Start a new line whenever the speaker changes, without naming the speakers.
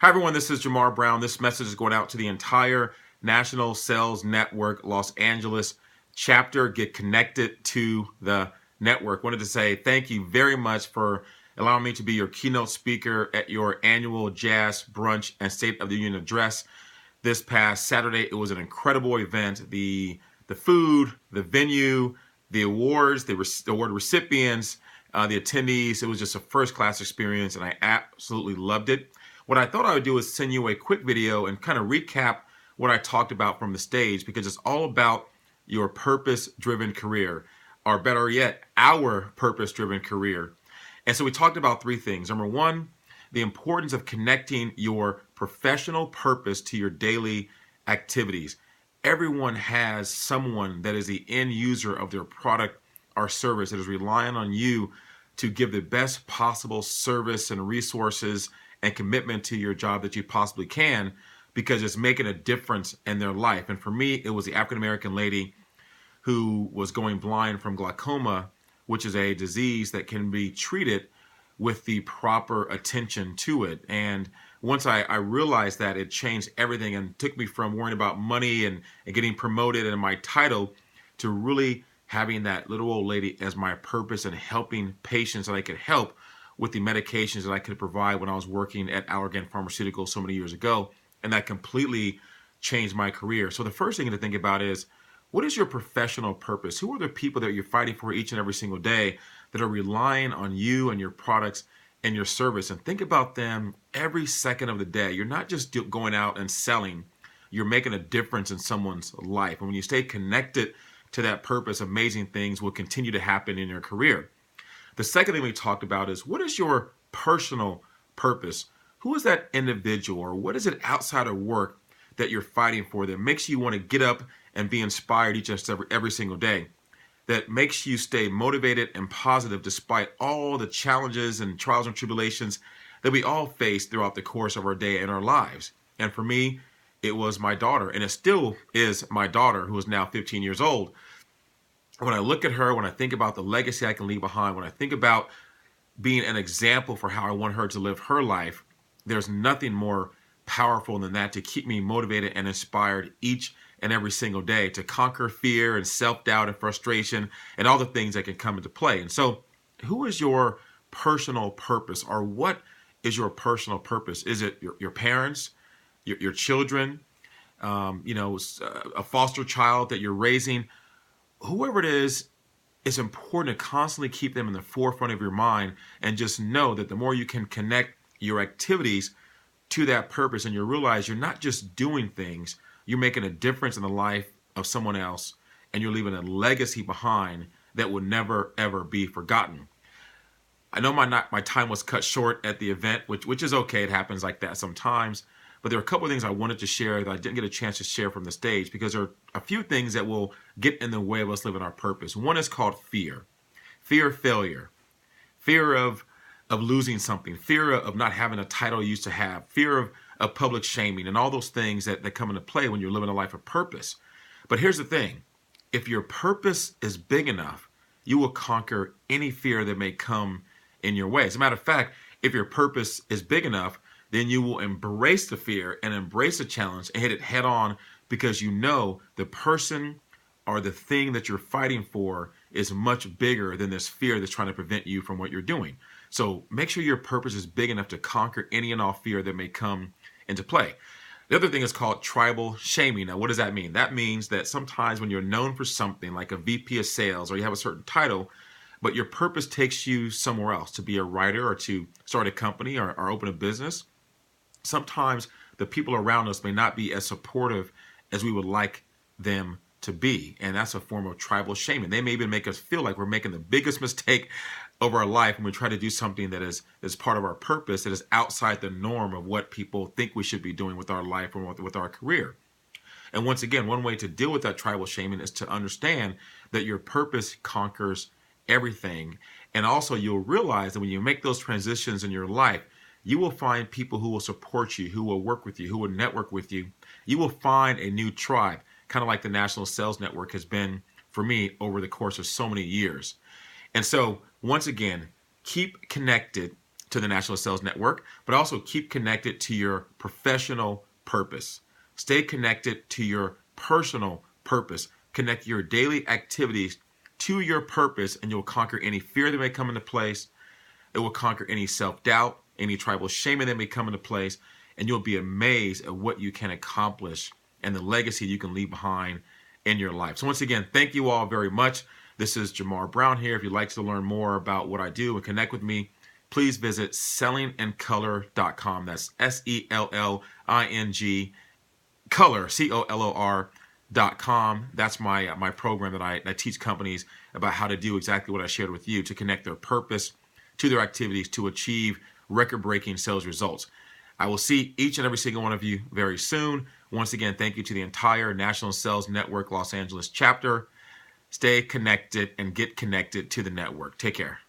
Hi, everyone. This is Jamar Brown. This message is going out to the entire National Sales Network Los Angeles chapter. Get connected to the network. Wanted to say thank you very much for allowing me to be your keynote speaker at your annual Jazz Brunch and State of the Union address this past Saturday. It was an incredible event. The food, the venue, the awards, the award recipients, the attendees. It was just a first-class experience, and I absolutely loved it. What I thought I would do is send you a quick video and kind of recap what I talked about from the stage, because it's all about your purpose-driven career, or better yet, our purpose-driven career. And so we talked about three things. Number one, the importance of connecting your professional purpose to your daily activities. Everyone has someone that is the end user of their product or service that is relying on you to give the best possible service and resources and commitment to your job that you possibly can, because it's making a difference in their life. And for me, it was the African-American lady who was going blind from glaucoma, which is a disease that can be treated with the proper attention to it. And once I realized that, it changed everything and took me from worrying about money and getting promoted and my title to really having that little old lady as my purpose and helping patients that I could help with the medications that I could provide when I was working at Allergan Pharmaceuticals so many years ago. And that completely changed my career. So the first thing to think about is, what is your professional purpose? Who are the people that you're fighting for each and every single day that are relying on you and your products and your service? And think about them every second of the day. You're not just going out and selling. You're making a difference in someone's life. And when you stay connected to that purpose, amazing things will continue to happen in your career. The second thing we talked about is, what is your personal purpose? Who is that individual, or what is it outside of work that you're fighting for that makes you want to get up and be inspired each and every single day, that makes you stay motivated and positive despite all the challenges and trials and tribulations that we all face throughout the course of our day and our lives? And for me, it was my daughter, and it still is my daughter, who is now 15 years old. When I look at her, when I think about the legacy I can leave behind, when I think about being an example for how I want her to live her life, there's nothing more powerful than that to keep me motivated and inspired each and every single day to conquer fear and self-doubt and frustration and all the things that can come into play. And so, who is your personal purpose, or what is your personal purpose? Is it your parents, your children, a foster child that you're raising? Whoever it is, it's important to constantly keep them in the forefront of your mind, and just know that the more you can connect your activities to that purpose, and you realize you're not just doing things, you're making a difference in the life of someone else, and you're leaving a legacy behind that will never, ever be forgotten. I know my time was cut short at the event, which is okay. It happens like that sometimes. But there are a couple of things I wanted to share that I didn't get a chance to share from the stage, because there are a few things that will get in the way of us living our purpose. One is called fear. Fear of failure. Fear of losing something. Fear of not having a title you used to have. Fear of public shaming, and all those things that come into play when you're living a life of purpose. But here's the thing. If your purpose is big enough, you will conquer any fear that may come in your way. As a matter of fact, if your purpose is big enough, then you will embrace the fear and embrace the challenge and hit it head on, because you know the person or the thing that you're fighting for is much bigger than this fear that's trying to prevent you from what you're doing. So make sure your purpose is big enough to conquer any and all fear that may come into play. The other thing is called tribal shaming. Now, what does that mean? That means that sometimes when you're known for something like a VP of sales, or you have a certain title, but your purpose takes you somewhere else, to be a writer or to start a company or open a business, sometimes the people around us may not be as supportive as we would like them to be. And that's a form of tribal shaming. They may even make us feel like we're making the biggest mistake of our life when we try to do something that is part of our purpose, that is outside the norm of what people think we should be doing with our life or with our career. And once again, one way to deal with that tribal shaming is to understand that your purpose conquers everything. And also, you'll realize that when you make those transitions in your life, you will find people who will support you, who will work with you, who will network with you. You will find a new tribe, kind of like the National Sales Network has been for me over the course of so many years. And so, once again, keep connected to the National Sales Network, but also keep connected to your professional purpose. Stay connected to your personal purpose. Connect your daily activities to your purpose, and you'll conquer any fear that may come into place. It will conquer any self-doubt, any tribal shaming that may come into place, and you'll be amazed at what you can accomplish and the legacy you can leave behind in your life. So once again, thank you all very much. This is Jamar Brown here. If you'd like to learn more about what I do and connect with me, please visit sellingandcolor.com. That's SELLING color, COLOR.com. That's my program that I teach companies about how to do exactly what I shared with you to connect their purpose to their activities to achieve record-breaking sales results. I will see each and every single one of you very soon. Once again, thank you to the entire National Sales Network Los Angeles chapter. Stay connected and get connected to the network. Take care.